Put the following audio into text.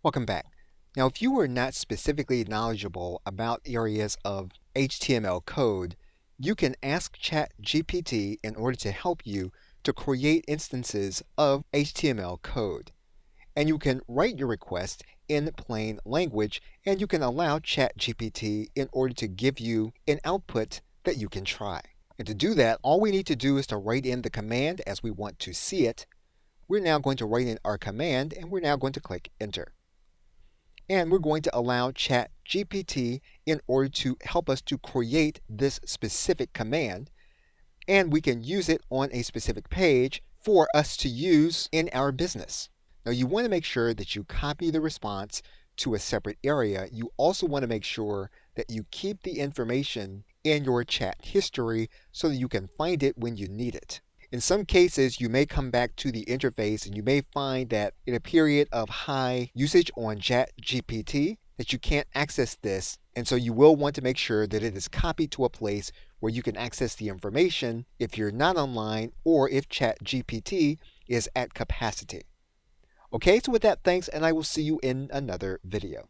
Welcome back. Now, if you are not specifically knowledgeable about areas of HTML code, you can ask ChatGPT in order to help you to create instances of HTML code. And you can write your request in plain language, and you can allow ChatGPT in order to give you an output that you can try. And to do that, all we need to do is to write in the command as we want to see it. We're now going to write in our command, and we're now going to click Enter. And we're going to allow ChatGPT in order to help us to create this specific command. And we can use it on a specific page for us to use in our business. Now, you want to make sure that you copy the response to a separate area. You also want to make sure that you keep the information in your chat history so that you can find it when you need it. In some cases, you may come back to the interface and you may find that in a period of high usage on ChatGPT that you can't access this, and so you will want to make sure that it is copied to a place where you can access the information if you're not online or if ChatGPT is at capacity. Okay, so with that, thanks, and I will see you in another video.